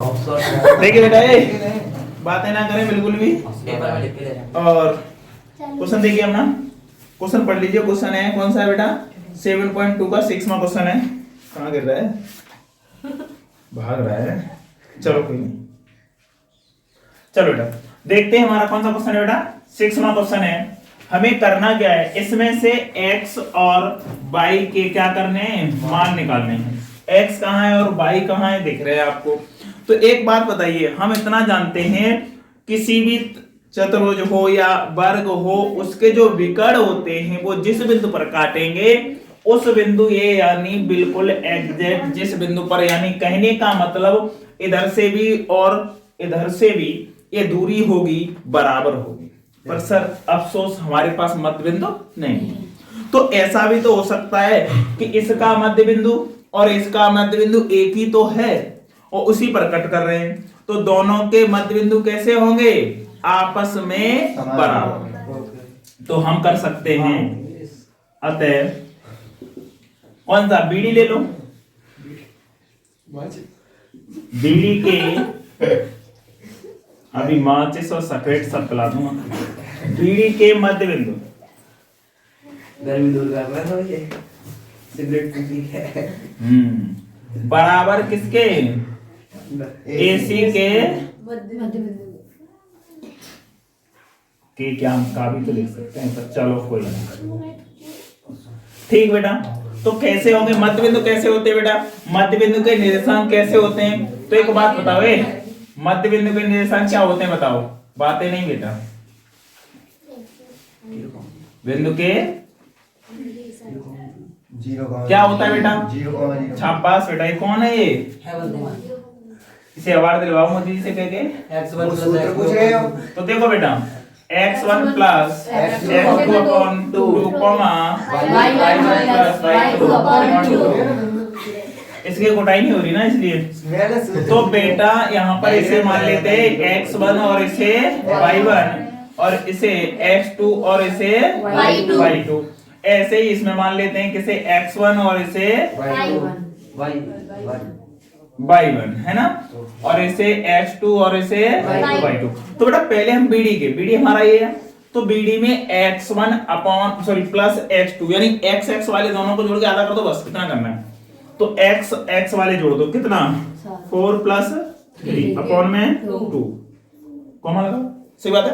देखिए बेटा, ये बातें ना करें बिल्कुल भी। और क्वेश्चन देखिए अपना, क्वेश्चन पढ़ लीजिए। क्वेश्चन है कौन सा है बेटा? 7.2 का 6वां क्वेश्चन है। कहाँ गिर रहा है, भाग रहा है। चलो कोई नहीं, चलो बेटा देखते हैं हमारा कौन सा क्वेश्चन है बेटा। 6वां क्वेश्चन है। हमें करना क्या है, इसमें से x और y के क्या करने हैं, मान निकालने हैं। x कहाँ है और y कहाँ है, दिख रहे हैं आपको। तो एक बात बताइए, हम इतना जानते हैं किसी भी चतुर्भुज हो या वर्ग हो, उसके जो विकर्ण होते हैं वो जिस बिंदु पर काटेंगे उस बिंदु ये यानी बिल्कुल एग्जैक्ट जिस बिंदु पर, यानी कहने का मतलब इधर से भी और इधर से भी ये दूरी होगी बराबर होगी। पर सर अफसोस हमारे पास मध्य बिंदु नहीं। तो ऐसा भी तो हो सकता है कि इसका मध्य बिंदु और इसका मध्य बिंदु एक ही तो है और उसी पर कट कर रहे हैं, तो दोनों के मध्य बिंदु कैसे होंगे, आपस में बराबर। तो हम कर सकते हैं, अतः कौन सा, बीडी ले लो। बीडी के अभी माचिस और सफेद सब पिला दूंगा। बीडी के मध्य बिंदु गर्मी दूर कर रहा है ये सिगरेट पीती है। बराबर किसके, एसी के क्या हम का भी तो लिख सकते हैं, पर चलो कोई नहीं। ठीक बेटा, तो कैसे होंगे मध्य बिंदु, कैसे होते हैं बेटा, मध्य बिंदु के निर्देशांक कैसे होते हैं। तो एक बात बताओ, मध्य बिंदु के निर्देशांक क्या होते हैं बताओ, बातें नहीं बेटा। बिंदु के क्या होता है बेटा, शाबाश बेटा। ये कौन है, ये इसे अवार्ड दिलवाओ मोदी जी से कह के। पूछ रहे हो तो देखो बेटा, x1 plus x2 upon 2 comma y1 plus y2 upon 2। इसकी कोटाई नहीं हो रही ना, इसलिए। तो बेटा यहाँ पर इसे मान लेते हैं x1 और इसे y1 और इसे x2 और इसे y2। ऐसे ही इसमें मान लेते हैं किसे, x1 और इसे y1 है ना, और इसे x2 और इसे y2। तो बेटा पहले हम बीडी हमारा ये है, तो बीडी में x1 अपॉन प्लस x2 यानी x वाले दोनों को जोड़ के आधा कर दो, बस कितना करना है। तो x वाले जोड़ दो, कितना 4 प्लस 3 अपॉन में 2 कॉमा लगाओ, सही बात है।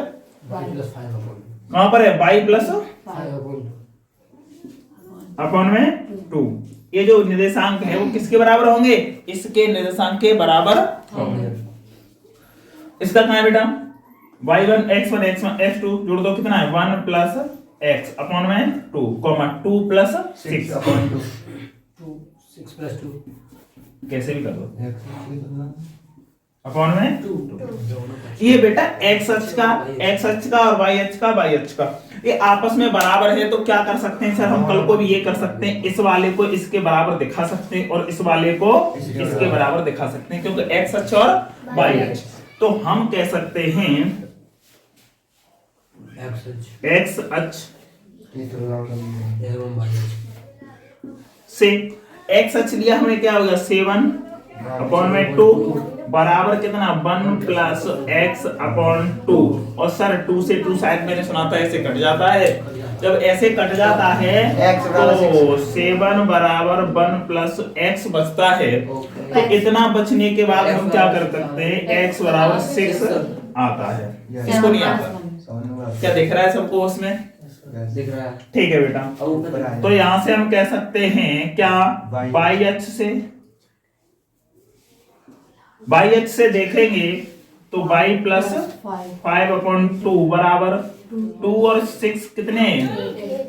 कहां पर है, y प्लस अपॉन में 2। ये जो निर्देशांक है वो किसके बराबर होंगे, इसके निर्देशांक के बराबर होंगे। इसका कहां है बेटा, y1 x1 x2 जोड़ दो, कितना है 1 प्लस x अपॉन में 2 कॉमा 2 प्लस 6 अपॉन 2 6 प्लस 2 कैसे भी कर दो अपॉन में 2। ये बेटा x अक्ष का और y अक्ष का ये आपस में बराबर है, तो क्या कर सकते हैं सर, हम कल को भी ये कर सकते हैं, इस वाले को इसके बराबर दिखा सकते हैं और इस वाले को इसके बराबर दिखा सकते हैं, क्योंकि x अक्ष और y अक्ष। तो हम कह सकते हैं x अक्ष से x अक्ष लिया हमने, क्या हो गया 7 अपॉन में 2 बराबर कितना 1 प्लस x अपॉन 2। और सर 2 से 2 शायद मैंने सुना था ऐसे कट जाता है, जब ऐसे कट जाता है तो 7 बराबर 1 प्लस x बचता है। तो इतना बचने के बाद हम क्या कर सकते हैं, x बराबर 6 आता है। इसको नहीं आता, क्या दिख रहा है सबको उसमें, दिख रहा है। ठीक है बेटा। तो यहां से हम कह सकते हैं क्या, y अक्ष से देखेंगे तो y प्लस 5 अपॉन 2 बराबर 2 और 6 कितने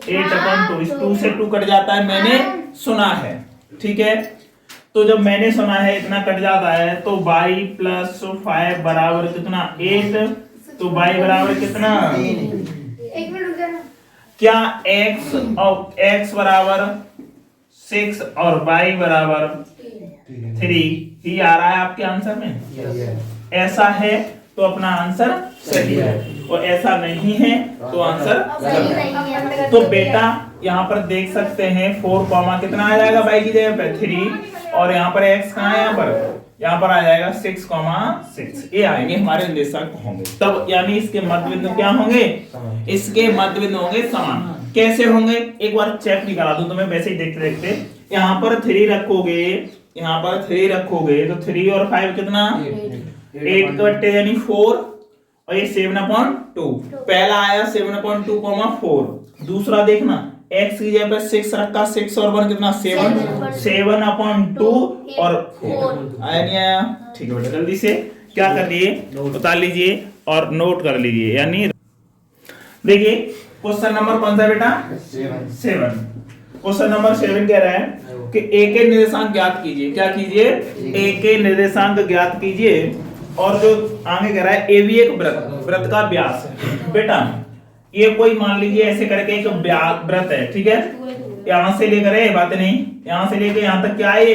8 अपॉन 2। इस 2 से 2 कट जाता है, मैंने सुना है, ठीक है। तो जब मैंने सुना है इतना कट जाता है, तो y प्लस 5 बराबर कितना 8, तो y बराबर कितना, क्या x बराबर 6 और y बराबर 3 ही आ रहा है आपके आंसर में। ऐसा है तो अपना आंसर सही है, और ऐसा नहीं है तो आंसर गलत है। तो बेटा यहाँ पर देख सकते हैं 4 कॉमा कितना आ जाएगा y की जगह पे 3, और यहाँ पर x कहाँ है, यहाँ पर यहाँ पर आ जाएगा 6,6 ये आएंगे हमारे निर्देशांक होंगे। तब यानी इसके मध्य बिंदु क्या होंगे, इसके मध्य बिंदु होंगे समान। कैसे होंगे एक बार चेक निकाला दूं तुम्हें, वैसे ही देखते देखते। यहाँ पर 3 रखोगे, यहाँ पर 3 रखोगे तो 3 और 5 कितना 8 कट्टे यानी 4 और ये 7/2। पहला आया 7/2, 4। दूसरा देखना x की जगह पर 6 रखा, 6 और 1 कितना 7, 7/2 और 4 आया नहीं आया। ठीक है बेटा जल्दी से क्या कर लिए उतार लीजिए और नोट कर लीजिए। यानी देखिए क्वेश्चन नंबर कौन सा बेटा 7। क्वेश्चन नंबर 7 कह रहा है कि a के निर्देशांक ज्ञात कीजिए। क्या कीजिए a के निर्देशांक ज्ञात कीजिए। और जो आगे कह रहा है a भी एक वृत्त का व्यास है। बेटा ये कोई मान लीजिए ऐसे करके एक वृत्त है, ठीक है। यहां से लेकर है बात नहीं, यहां से लेकर यहां तक क्या है ये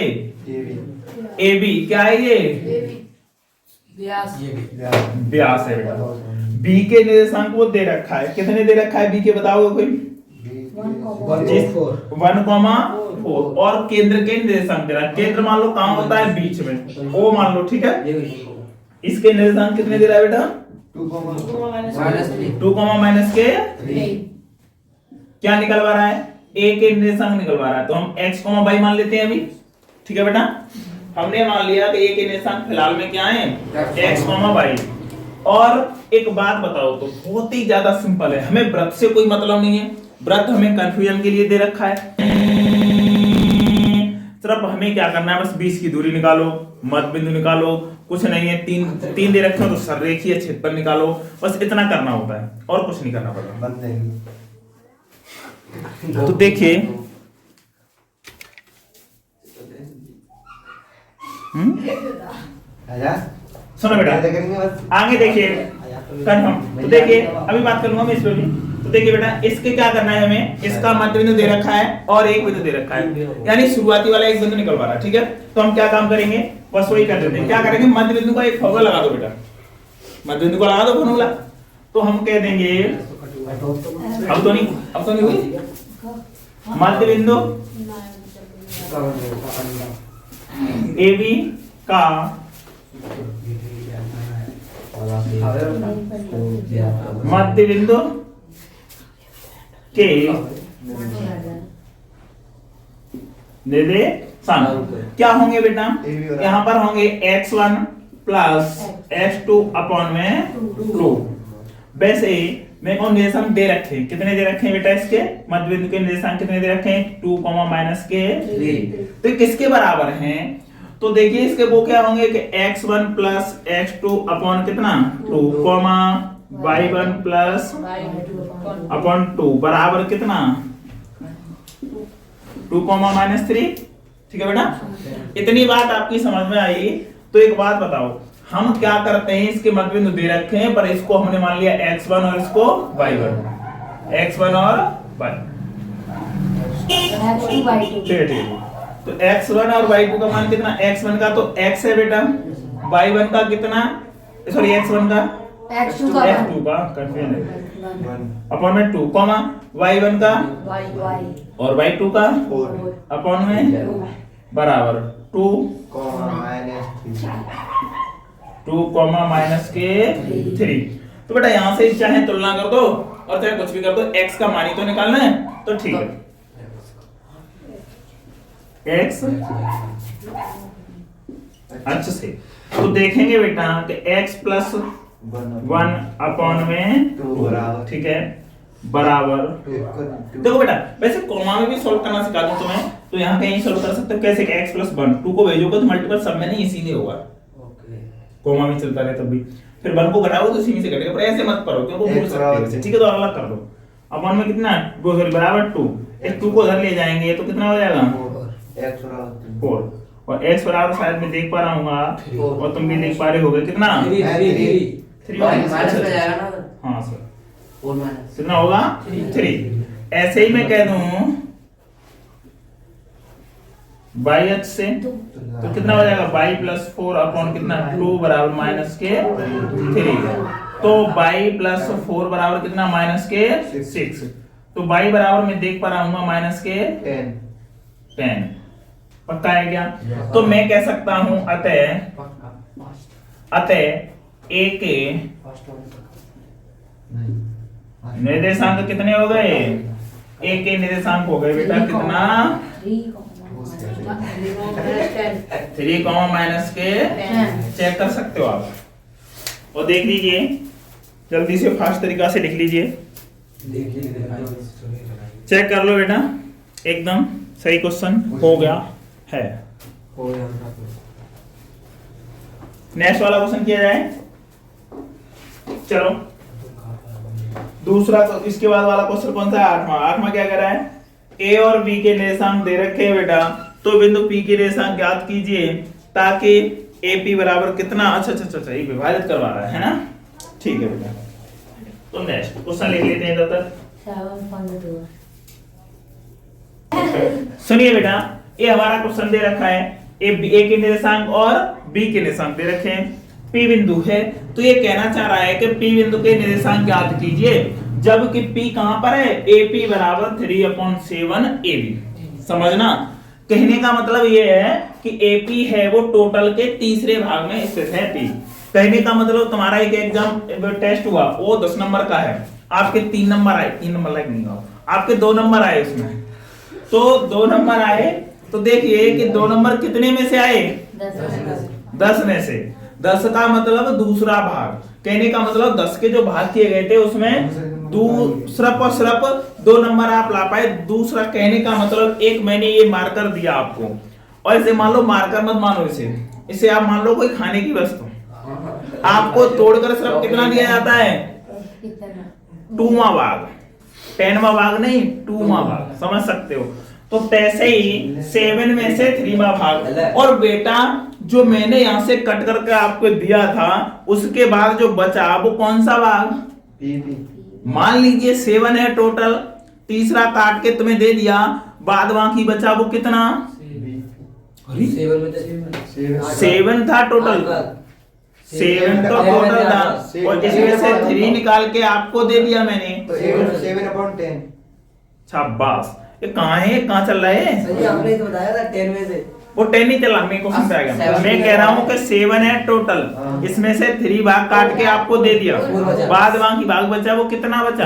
ए बी, क्या है ये व्यास है बेटा। बी के निर्देशांक वो दे रखा है, कितने दे रखा है बी के बताओगे कोई 1,4 और केंद्र के निर्देशांक दे रहा है। केंद्र मान लो कहां होता है बीच में, ओ मान लो, ठीक है। इसके निर्देशांक कितने दे रहा है बेटा 2, माइनस के क्या निकलवा रहा है a के निर्देशांक निकलवा रहा है। तो हम x, y मान लेते हैं अभी, ठीक है बेटा। हमने मान लिया कि a के निर्देशांक फिलहाल में क्या है x, y। और एक बात बताओ तो बहुत ही ज्यादा सिंपल है, हमें वृत्त से कोई मतलब नहीं है। वृत्त हमें कंफ्यूजन के लिए दे रखा है। सिर्फ हमें क्या करना है बस 20 की दूरी निकालो, मध्य बिंदु निकालो, कुछ नहीं है। तीन दे रखे हो तो सररेखीय क्षेत्रफल निकालो, बस इतना करना होता है और कुछ नहीं करना पड़ता। तो देखिए सुनो बेटा आगे देखिए कंफर्म। तो देखिए अभी बात करूंगा मैं इस पे भी। तो देखिए बेटा इसके क्या करना है हमें, इसका मध्य बिंदु दे रखा है और एक बिंदु दे रखा है, यानी शुरुआती वाला एक बिंदु निकलवा रहा है, ठीक है। तो हम क्या काम करेंगे बस वही कर देते हैं। क्या करेंगे मध्य बिंदु का एक फॉर्मूला लगा दो बेटा, मध्य बिंदु को लगा दो फॉर्मूला। तो हम कह देंगे अब तो नहीं हुई मध्य बिंदु ए बी का मध्य बिंदु के निर्देशांक क्या होंगे बेटा, यहाँ पर होंगे x1 प्लस x2 अपॉन में 2। वैसे मेरे को निर्देशांक दे रखे, कितने दे रखे हैं बेटा इसके मध्य बिंदु के निर्देशांक कितने दे रखे हैं 2, माइनस के 3। तो किसके बराबर हैं, तो देखिए इसके वो क्या होंगे कि x1 प्लस x2 अपॉन कितना 2, y1 प्लस अपॉन 2 बराबर कितना 2, माइनस 3। ठीक है बेटा, इतनी बात आपकी समझ में आई। तो एक बात बताओ, हम क्या करते हैं, इसके मध्य बिंदु दे रखे हैं पर इसको हमने मान लिया x1 और इसको y1, x1 और y। ठीक है। तो x1 और y2 का मान कितना, x1 का तो x है बेटा, y1 का कितना, सॉरी x1 का x2 का कंफ्यूजन है अपॉन में 2, y1 का और y2 का अपॉन में बराबर 2, माइनस के 3। तो बेटा यहां से चाहे तुलना कर दो और चाहे कुछ भी कर दो, x का मान ही तो निकालना है, तो ठीक है x अच्छा से। तो देखेंगे बेटा कि x प्लस 1 अपॉन में 2, ठीक है, बराबर। देखो बेटा वैसे कॉमा में भी सॉल्व करना सिखा दूं तुम्हें, तो यहाँ कहीं सॉल्व कर सकते हो कैसे कि x प्लस 1, 2 को भेजोगे तो मल्टीपल सब में नहीं इसीलिए होगा, कॉमा में चलता रहे तब भी। फिर 1 को घटाओगे तो इसी में से घटेगा, पर ऐसे मत करो क्योंकि भूल सकते हैं, ठीक है। तो अलग कर दो, अपॉन में कितना बराबर 2, इस 2 को उधर ले जाएंगे तो कितना हो जाएगा 4, और x बराबर शायद मैं देख पा रहा हूँ और तुम भी देख पा रहे होगे कितना 3 हाँ सर, कितना होगा 3। ऐसे ही मैं कह दूं y अक्ष से तो कितना हो जाएगा y प्लस 4 अपॉन कितना 2 बराबर माइनस के 3। तो y प्लस 4 बराबर कितना माइनस के 6। तो y बराबर मैं देख पा रहा हूँ माइनस के 10। पक्का है क्या? तो मैं कह सकता हूं अतः ए के निर्देशांक कितने हो गए? ए के निर्देशांक हो गए बेटा कितना? 3 माइनस के। चेक कर सकते हो आप और देख लीजिए जल्दी से, फास्ट तरीका से लिख लीजिए, चेक कर लो बेटा, एकदम सही क्वेश्चन हो गया है। नेक्स्ट वाला क्वेश्चन किया जाए। चलो दूसरा, तो इसके बाद वाला क्वेश्चन कौन सा है? आठवां क्या कह रहा है? ए और बी के निर्देशांक दे रखे हैं बेटा, तो बिंदु पी के निर्देशांक ज्ञात कीजिए ताकि AP बराबर कितना, अच्छा ये विभाजित करवा रहा है ना, ठीक है बेटा। तो नेक्स्ट क्वेश्चन लिख लेते हैं तब तक। सुनिए बेटा, ये हमारा क्वेश्चन दे रखा है, ए के निर्देशांक और बी के निर्देशांक दे रखे हैं, P बिंदु है, तो ये कहना चाह रहा है कि P बिंदु के निर्देशांक ज्ञात कीजिए, जबकि P कहां पर है? AP बराबर 3/7 AB। समझना, कहने का मतलब ये है कि AP है वो टोटल के तीसरे भाग में स्थित है P। कहने का मतलब तुम्हारा एक एग्जाम टेस्ट हुआ वो 10 नंबर का है, आपके 3 नंबर आए, 3 नंबर लाइक नहीं हुआ, आपके 2 नंबर आए उसमें, तो 2 नंबर आए, तो देखिए कि 2 नंबर कितने में से आए? 10 में से। 10 का मतलब दूसरा भाग, कहने का मतलब 10 के जो भाग किए गए थे उसमें सिर्फ और सिर्फ 2 नंबर आप ला पाए। दूसरा कहने का मतलब एक मैंने ये मार्कर दिया आपको, और इसे मान लो मार्कर मत मानो, इसे आप मान लो कोई खाने की वस्तु, आपको तोड़कर सिर्फ कितना दिया जाता है? 2वां भाग, 10वां भाग नहीं, 2वां भाग, समझ सकते हो। तो तैसे ही 7 में से 3वां भाग, और बेटा जो मैंने यहां से कट करके आपको दिया था उसके बाद जो बचा वो कौन सा भाग? मान लीजिए 7 है टोटल, तीसरा काट के तुम्हें दे दिया, बाद बाकी बचा वो कितना? 7 था टोटल, 7 तो टोटल था, और इसमें से 3 निकाल के आपको दे दिया मैंने, 7/10। शाबाश। ये कहाँ है, कहाँ चल रहा है? सही आपने तो बताया था 10 में से वो 10 नहीं चला, मेरे क्वेश्चन पे आ गया। मैं कह रहा हूँ कि 7 है टोटल, इसमें से 3 भाग काट के आपको दे दिया, बाद बाकी भाग बचा वो कितना बचा?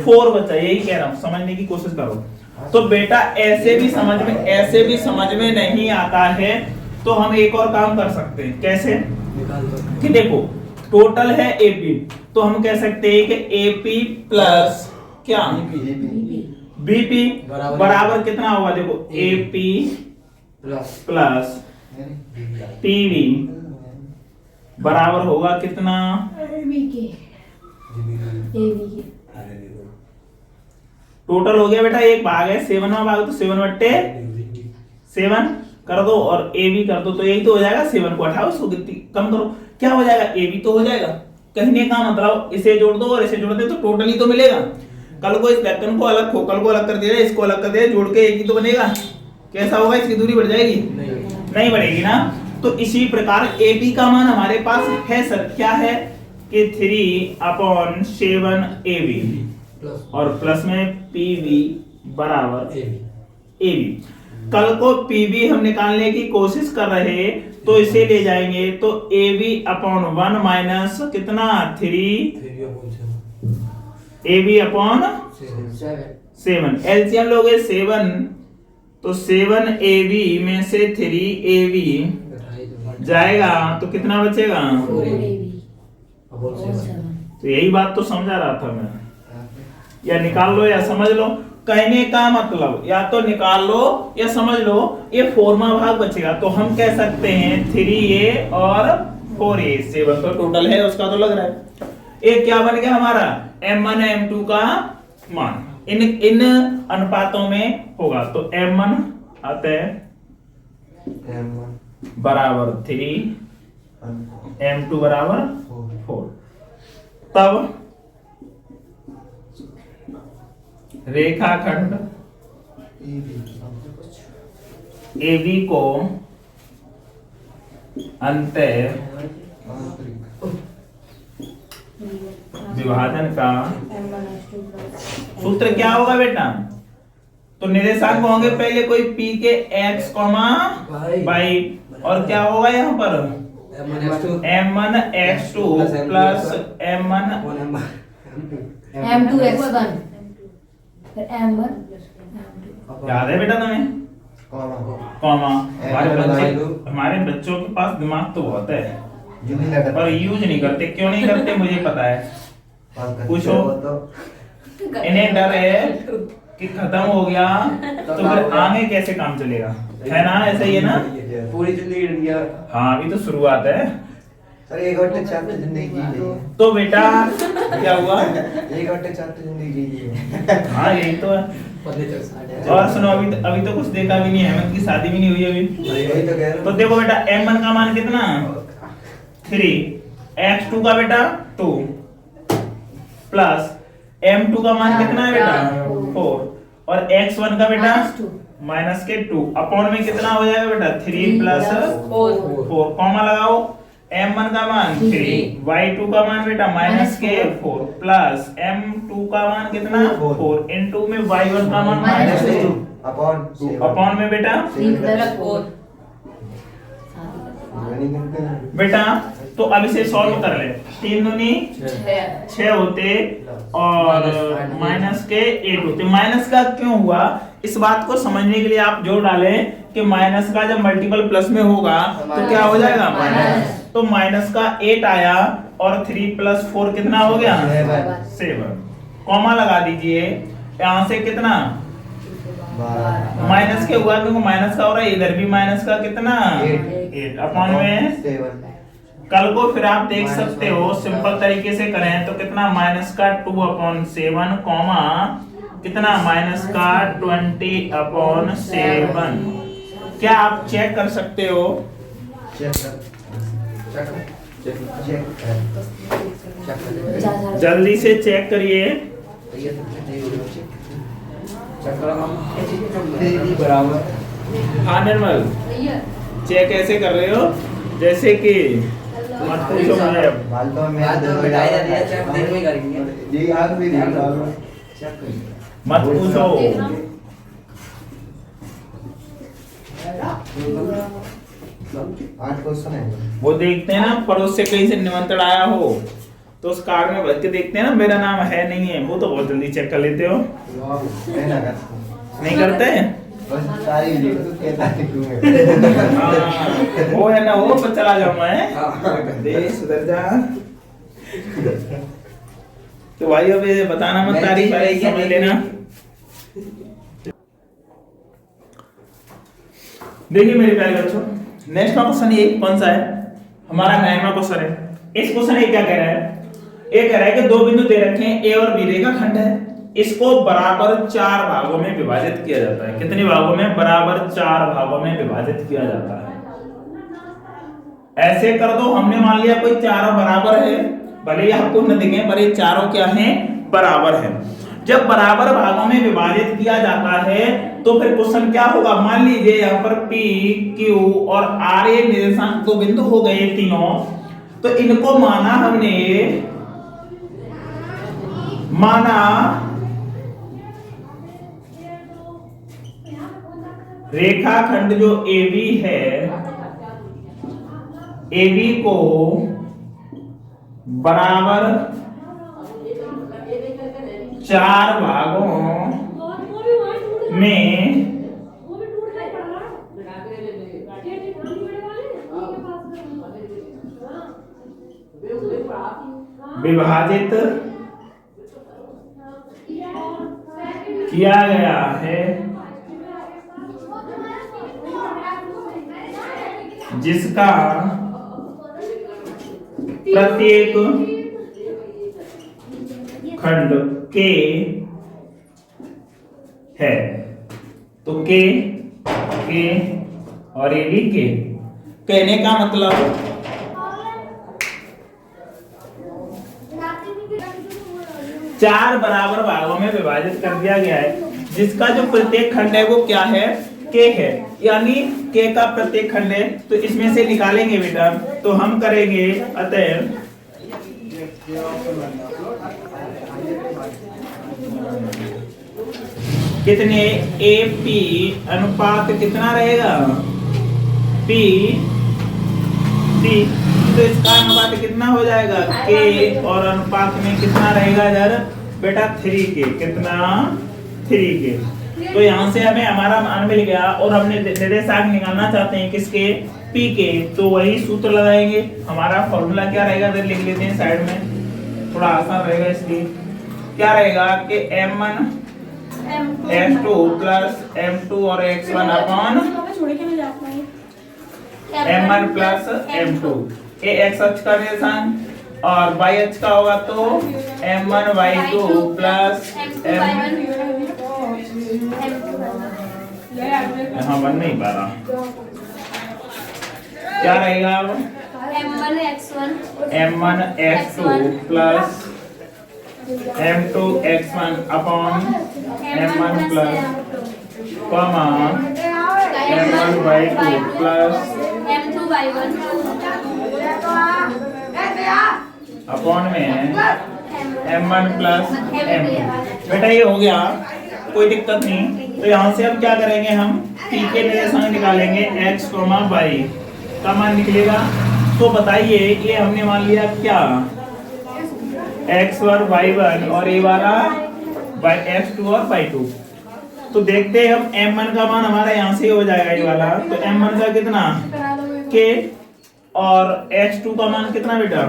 4 बचा। यही कह रहा हूँ, समझने की कोशिश करो। तो बेटा ऐसे भी समझ में नहीं आता है, तो हम एक और काम कर सकते हैं। कैसे? कि देखो टोटल है AP, तो हम कह सकते हैं कि AP प्लस क्या? BP बराबर कितना होगा? देखो AP प्लस PV बराबर होगा कितना? टोटल हो गया बेटा, एक भाग है 7वां भाग, तो 7/7 कर दो और AB कर दो, तो यही तो हो जाएगा। 7 को हटाओ, उसको कम करो, क्या हो जाएगा? AB तो हो जाएगा। कहने का मतलब इसे जोड़ दो और इसे जोड़ दे तो टोटल ही तो मिलेगा। कल को इस वेक्टर को अलग, खोकल को अलग कर दिया, इसको अलग कर दिया, जोड़ के एक ही तो बनेगा। कैसा होगा? इसकी दूरी बढ़ जाएगी? नहीं बढ़ेगी ना। तो इसी प्रकार AB का मान हमारे पास है सर, क्या है कि 3/7 AB और प्लस में PV बराबर AB। कल को PV हम निकालने की कोशिश कर रहे तो इसे ले जाएंगे, तो AB/1 माइनस कितना? 3AB/7। एलसीएम लोगे 7, तो 7AB में से 3AB जाएगा तो कितना बचेगा? तो यही बात तो समझा रहा था मैं, या निकाल लो या समझ लो। कहने का मतलब या तो निकाल लो या समझ लो, ये 4वां भाग बचेगा, तो हम कह सकते हैं 3A और 4A। 7 तो टोटल है उसका, तो लग रहा है ये क्या बन गया हमारा? M1 M2 का मान इन अनुपातों में होगा, तो M1 अतः बराबर 3, M2 बराबर 4। तब रेखाखंड AB को अंतः विभाजन का सूत्र क्या होगा बेटा? तो निर्देशांक होंगे पहले कोई p के x, y और क्या होगा यहाँ पर m1 x2 plus m1 M2 x1 फिर M1 याद है बेटा तुम्हें? कॉमा। हमारे बच्चों के पास दिमाग तो बहुत है पर यूज नहीं करते। क्यों नहीं करते मुझे पता है। पूछो। इन्हें डर है कि खत्म हो गया तो फिर आगे कैसे काम चलेगा, है ना? ऐसा ही है ना? पूरी जिंदगी रह गया। हाँ अभी तो शुरुआत है। सर एक घंटे चाहते जिंदगी जी ली तो बेटा क्या हुआ? एक घंटे चाहते जिंदगी जी ली हाँ यही तो है। और सुनो अभी तो कुछ देखा भी नहीं है, हेमंत की शादी भी नहीं हुई अभी। वही तो कह रहा तो हूँ। देखो बेटा m1 का मान कितना 3, x2 का बेटा 2 प्लस m2 का मान कितना है बेटा 4 और x1 का बेटा माइनस के 2 अपॉन में कितना हो जाएगा बेटा 3 प्लस 4 कॉमा लगाओ। m1 का मान 3 y2 का मान बेटा माइनस के 4 प्लस m2 का मान कितना 4 इनटू में y1 का मान माइनस 2 अपॉन में बेटा बेटा। तो अब इसे सॉल्व कर ले। 3 दूनी 6 होते और माइनस के 8 होते। माइनस का क्यों हुआ इस बात को समझने के लिए आप जोड़ डालें कि माइनस का जब मल्टीपल प्लस में होगा तो क्या हो जाएगा माइनस। तो माइनस का 8 आया और 3 प्लस 4 कितना हो गया 7। कॉमा लगा दीजिए। यहाँ से कितना माइनस के हुआ क्योंकि माइनस का हो रहा है, इधर भी माइनस का कितना 8 अपॉन में 7। कल को फिर आप देख सकते हो सिंपल तरीके से करें तो कितना माइनस का 2/7 कॉमा कितना माइनस का 20/7। क्या आप चेक कर सकते हो? जल्दी से चेक करिए। हाँ निर्मल चेक कैसे कर रहे हो? जैसे कि मत पूछो मुझे अब। मत पूछो। वो देखते हैं ना पड़ोस से कहीं से निमंत्रण आया हो तो उस कार्ड में भर के देखते हैं ना मेरा नाम है नहीं है, वो तो बहुत जल्दी चेक कर लेते हो। नहीं करते? वो है ना वो पर चला जाऊं मैं दे सुधर जा। तो भाई अब ये बताना मत तारीफ है समझ लेना। देखिए मेरे प्यारे बच्चों नेक्स्ट क्वेश्चन ये कौन सा है हमारा 9वां क्वेश्चन है। इस क्वेश्चन ये क्या कह रहा है? ये कह रहा है कि दो बिंदु दे रखे हैं ए और बी रेखा खंड है, इसको बराबर 4 भागों में विभाजित किया जाता है। कितने भागों में? बराबर 4 भागों में विभाजित किया जाता है। ऐसे कर दो, हमने मान लिया कोई चारों बराबर है, भले ही आपको न दिखे पर ये चारों क्या हैं बराबर है। जब बराबर भागों में विभाजित किया जाता है तो फिर क्वेश्चन क्या होगा? मान लीजिए यहाँ पर P, Q और R ये निर्देशांक दो बिंदु हो गए तीनों, तो इनको माना रेखाखंड जो AB है, AB को बराबर 4 भागों में विभाजित किया गया है, जिसका प्रत्येक खंड के है। तो के और ये भी के। कहने का मतलब चार बराबर भागों में विभाजित कर दिया गया है, जिसका जो प्रत्येक खंड है वो क्या है? के है। यानी के का प्रत्येक खंड है, तो इसमें से निकालेंगे बेटा तो हम करेंगे अतः कितने ए पी अनुपात कितना रहेगा पी टी, तो इसका अनुपात कितना हो जाएगा के और अनुपात में कितना रहेगा इधर बेटा 3 के, कितना 3 के। तो यहाँ से हमें हमारा मान मिल गया और हमने निर्देशांक निकालना चाहते हैं किसके पी के, तो वही सूत्र लगाएंगे। हमारा फॉर्मूला क्या रहेगा इधर लिख लेते हैं साइड में, थोड़ा आसान रहेगा इसलिए। क्या रहेगा कि m1 x2 प्लस m2 और x1 upon m1 plus m2, ये x अक्ष का निर्देशांक और y अक्ष का होगा तो m1 y2 प्लस यहाँ बन नहीं पा रहा, क्या रहेगा अब m1 x2 plus m2 x1 upon m1 plus comma m1 y2 plus m2 y1 upon में m1 प्लस m2। बेटा ये हो गया, कोई दिक्कत नहीं। तो यहाँ से अब क्या करेंगे, हम p के निर्देशांक निकालेंगे x, y का मान निकलेगा। तो बताइए ये हमने मान लिया क्या x1 y1 और ये वाला x2 और y2। तो देखते हैं हम m1 का मान हमारा यहाँ से हो जाएगा ये वाला, तो m1 का कितना k और x2 का मान कितना बेटा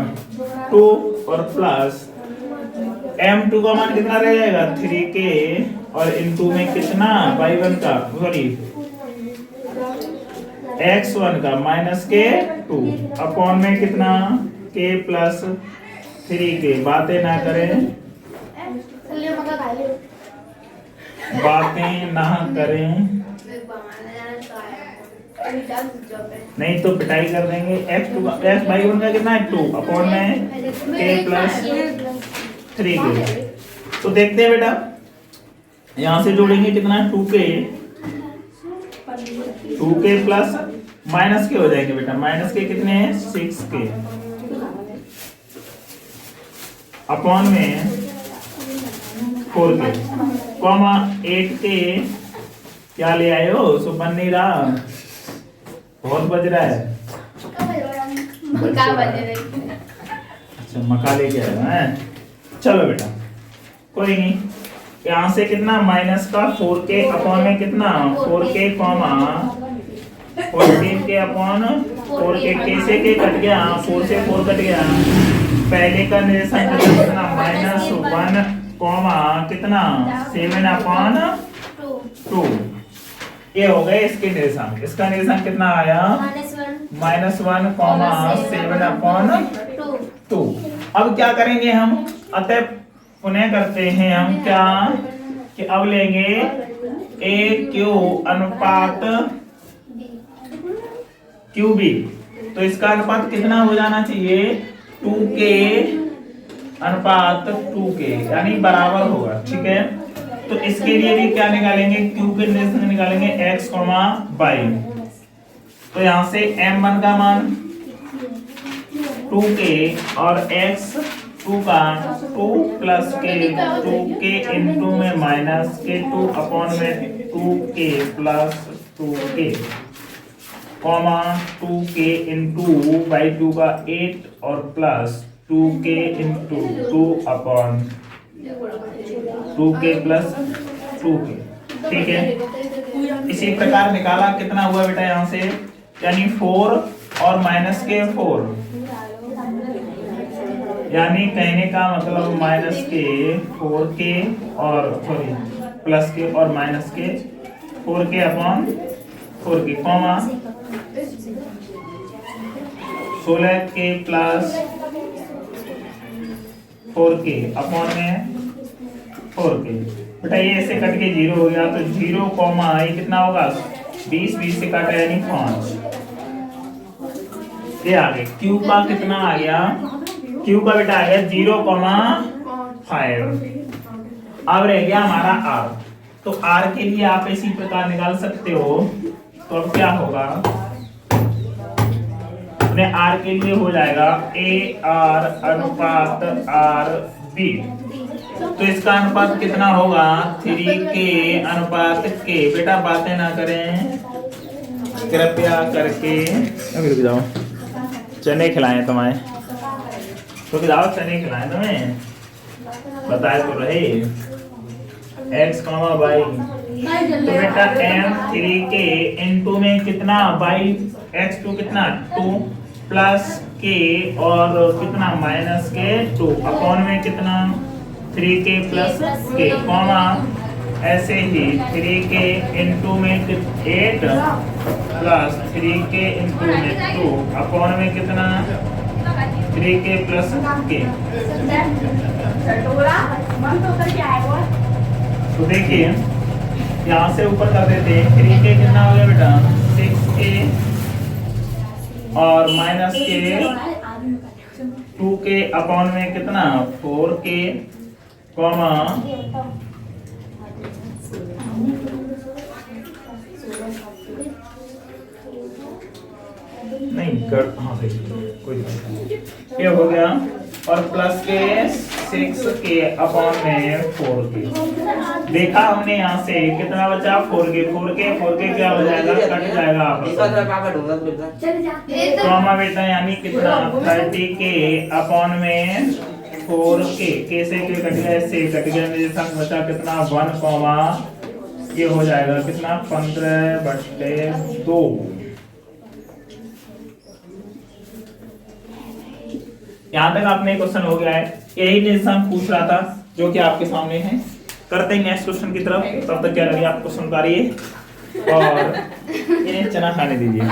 2 और प्लस m2 का मान कितना रह जाएगा 3k और इनटू में कितना y1 का सॉरी x1 का माइनस के 2 अपॉन में कितना k प्लस 3k। बातें ना करें, बातें ना करें, नहीं तो पिटाई कर देंगे। x2 का x y1 का कितना है 2 अपॉन में k प्लस 3k। तो देखते हैं बेटा यहाँ से जोड़ेंगे कितना 2k प्लस माइनस के हो जाएंगे बेटा, माइनस के कितने हैं 6k अपॉन में 4k कॉमा 8k। क्या ले आए हो, सो बन नहीं रहा, बहुत बज रहा है। अच्छा मका लेके आए हैं, चलो बेटा कोई नहीं। यहाँ से कितना माइनस का 4k अपॉन में कितना 4k comma 14k upon 4k, k से k कट गया, 4 से 4 कट गया। पहले का निर्देशांक कितना -1 कॉमा कितना 7 अपॉन 2। ये हो गए इसके निर्देशांक। इसका निर्देशांक कितना आया -1 कॉमा 7 अपॉन 2। अब क्या करेंगे हम, अतः पुनः करते हैं हम क्या कि अब लेंगे a q अनुपात qb। तो इसका अनुपात कितना हो जाना चाहिए 2k अनुपात 2k यानी बराबर होगा, ठीक है। तो इसके लिए भी क्या निकालेंगे, q के निर्देशांक निकालेंगे x, y। तो यहाँ से m1 का मान 2k और x 2 का 2 प्लस k 2k इंटू में माइनस के 2 अपॉन में 2k plus 2k comma 2k into by 2 का 8 और plus 2k into 2 upon 2k plus 2k, ठीक है। इसी प्रकार निकाला कितना हुआ बेटा यहाँ से, यानी 4 और माइनस के 4, यानी कहने का मतलब माइनस के 4k और सॉरी प्लस के और माइनस के 4k upon 4k comma 16k plus 4k upon में 4k। बेटा ये ऐसे कट के 0 हो गया, तो 0 कॉमा ये कितना होगा 20 से काटा यानी 5। ये आ गया q का कितना आ गया, q का बेटा आ गया 0,5। अब रह गया हमारा r। तो r के लिए आप इसी प्रकार निकाल सकते हो। तो अब क्या होगा, अपने r के लिए हो जाएगा a r अनुपात r b। तो इसका अनुपात कितना होगा? 3k अनुपात k। बेटा बातें ना करें कृपया करके। अभी रुक जाओ, चने खिलाएं तुम्हें, रुक जाओ, चने खिलाएं तुम्हें, बताए तो रहे x, y। तो बेटा m 3k इंटू में कितना बाई x2 कितना 2 प्लस k और कितना माइनस के 2 अपॉन में कितना 3k प्लस k कॉमा ऐसे ही 3k इंटू में 8 प्लस 3k इंटू में 2 अपॉन में कितना 3k प्लस k। तो देखिए यहाँ से ऊपर कर देते हैं 3k कितना हो गया बेटा 6k और माइनस के 2k अपॉन में कितना 4k कॉमा नहीं कर, हाँ सही, कोई दिक्कत नहीं, ये हो गया और प्लस के 6k अपॉन में 4k। देखा हमने यहाँ से कितना बचा 4k क्या हो जाएगा कट जाएगा आपस में कॉमा बेटा यानी कितना 30k अपॉन में 4k k से k कट गया से कट गया मेरे साथ बचा कितना 1 कॉमा ये हो जाएगा कितना 15/2। यहाँ तक आपने क्वेश्चन हो गया है, यही निशान पूछ रहा था जो कि आपके सामने है। करते हैं नेक्स्ट क्वेश्चन की तरफ, तब तक क्या लगे आपको सुन पा रही है और इन्हें चना खाने दीजिए।